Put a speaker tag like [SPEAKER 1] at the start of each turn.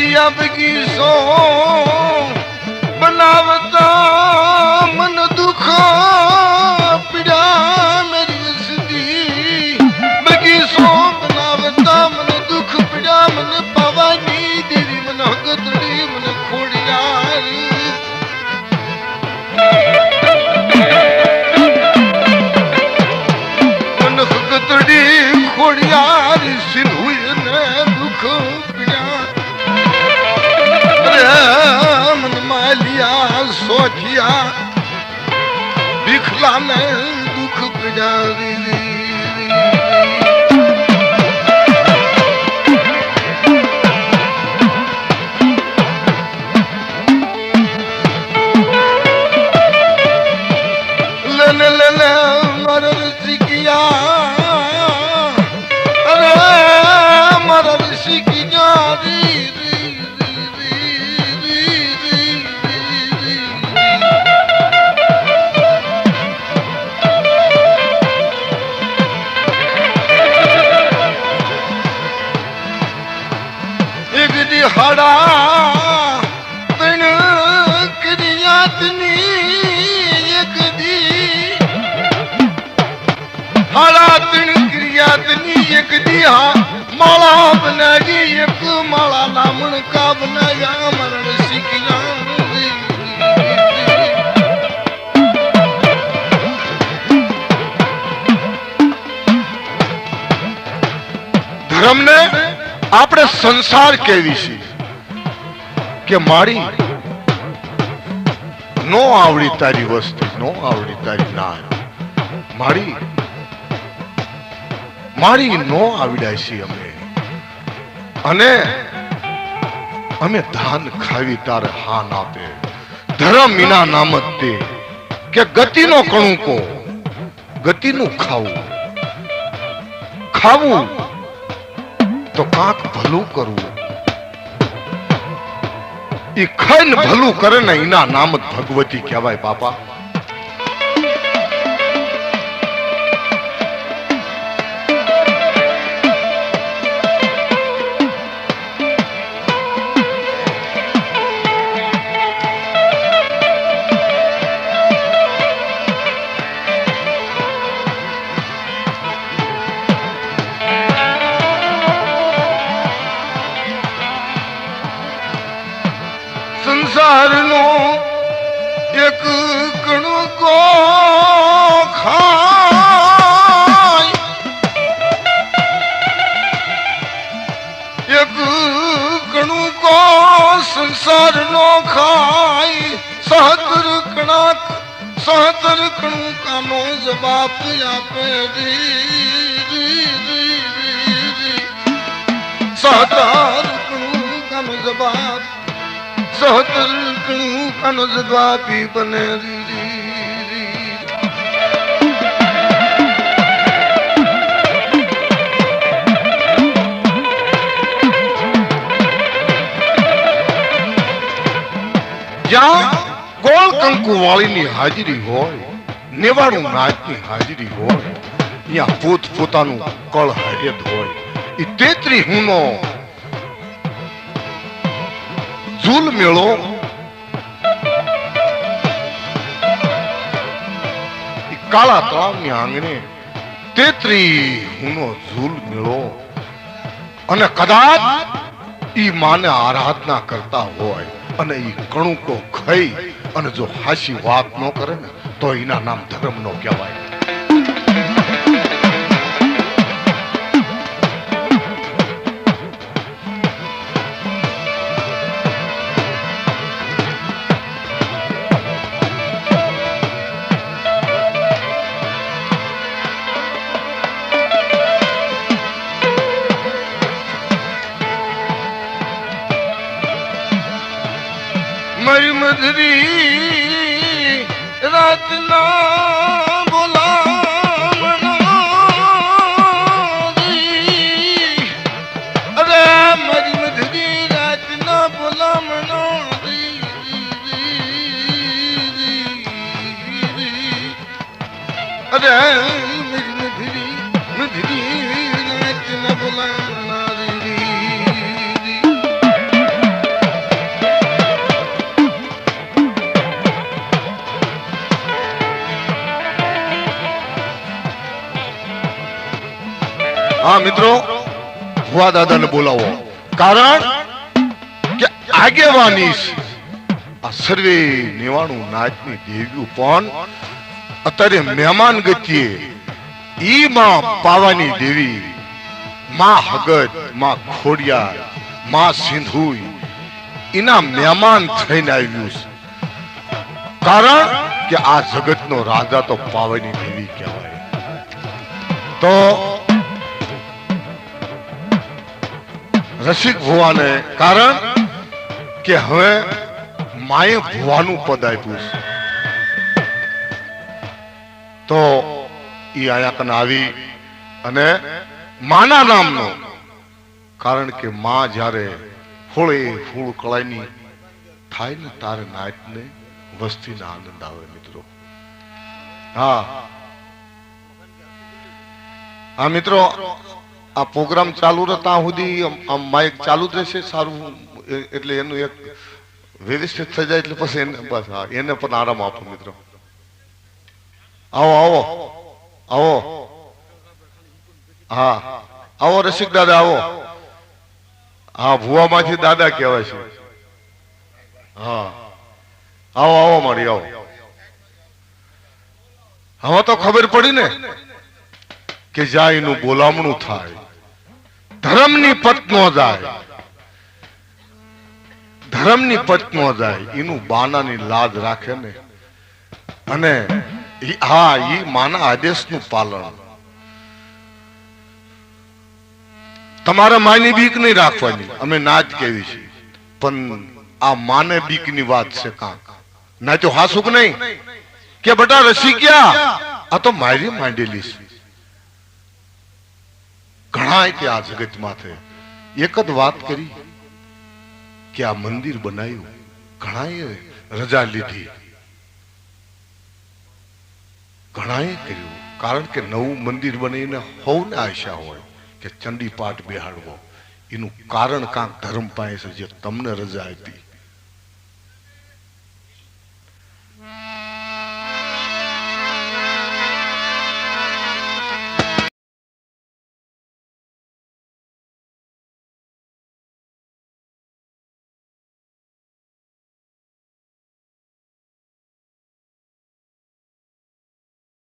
[SPEAKER 1] दिया बगीचो बनावता मन दुख पीड़ा मेरी सदी बगीचो बनावता मन दुख पीड़ा मन पावानी देवी मन गदड़ी मन खोड़ियार मन गदड़ी खोड़ियार सिंधु ने दुख मन मालिया सोचिया बिखला ने दुख पीड़ा लेने लेने मरर सिकिया अरे मरर सिकिया हड़ा तन क्रियातनी एक दी हड़ा तन क्रियातनी एक दी माला बनागी एक माला नामन का बनाया मरण सिकिया धर्म ने આપણે સંસાર કેવી છે કે મારી નો આવડી તારી વસ્તુ નો આવડી તારી નાર મારી મારી નો આવડ્યા છે અમે ધાન ખાવી તારે હાન આપે ધર્મ વિના નામત તે કે ગતિનો કણુકો ગતિનું ખાવું તો કાંક ભલું કરવું ઈ ખાઈને ભલું કરે ને એના નામ જ ભગવતી કહેવાય બાપા संसार नो एक कण को खाय एक कण को संसार नो खाय सहतर कणु का नो जवाब आपे सहतर कणु का नो जवाब सहतर कणु कनो जवाबी बने જ્યાં ગોળ કંકુ વાળીની હાજરી હોય નેવાણું નાચની હાજરી હોય ત્યાં પોત પોતાનું કળ હરિયત હોય એ 33 હુનો ઝૂલ મેળો કાળા તળાવની આંગણે 33 હુનો ઝૂલ મેળો અને કદાચ ઈ માને આરાધના કરતા હોય અને ઈ કણુકો ખાઈ અને જો હાસી વાત ન કરે ને તો એના નામ ધર્મ નો કહેવાય मरी मधुरी रात ना बोला अरे मरी मधुरी रात ना बोला मनो अरे मेरी मधुरी मधुरी रात ना बोला હા મિત્રો, ભુવા દાદાને બોલાવો, કારણ કે આગેવાની આ સર્વે 99 નાચની દેવીઓ પણ અત્યારે મહેમાન ગતિએ ઈ માં પાવાની દેવી, માં હગત, માં ખોડિયાર, માં સિંધુઈ એના મહેમાન થઈને આવ્યું છે. કારણ કે આ જગતનો રાજા તો પાવાની દેવી કહેવાય. તો રસિક ભુવાને, કારણ કે હવે માએ ભુવાનું પદ આપ્યું છે, તો ઈ આયા કને આવી અને માના નામનો, કારણ કે માં જ્યારે ફૂળે ફૂળ કળાઈની થાય ને તારે નાચને વસ્તીને આનંદ આવે મિત્રો. હા હા મિત્રો, આ પ્રોગ્રામ ચાલુ રહે ત્યાં સુધી આમ માઇક ચાલુ જ રહેશે. સારું, એટલે એનું એક વ્યવસ્થિત થઈ જાય એટલે પછી એને બસ હા એને પણ આરામ આપો મિત્રો. આવો આવો આવો, હા આવો રસિક દાદા આવો. હા ભુવામાંથી દાદા કહેવાય છે. હા આવો આવો મારી આવો. હવે તો ખબર પડી ને કે જ્યાં એનું બોલામણું થાય, ધર્મની પત ન જાય, ધર્મની પત ન જાય, એનું બાનાની લાજ રાખે ને, અને હા ઈ માના આદેશનું પાલન. તમારે માની બીક નહીં રાખવાની, અમે નાચ કેવી છે, પણ આ માને બીકની વાત છે. કાંક ના તો હાસુક નહીં કે બેટા રસિક્યા આ તો મારી માંડેલી છે. ઘણા આ જગત માથે એક જ વાત કરી કે આ મંદિર બનાવ્યું, ઘણાએ રજા લીધી, ઘણાએ કર્યું, કારણ કે નવું મંદિર બનીને સૌને આશા હોય કે ચંડી પાઠ બેહાડવો. એનું કારણ કાંક ધર્મ પાસે જે તમને રજા આપી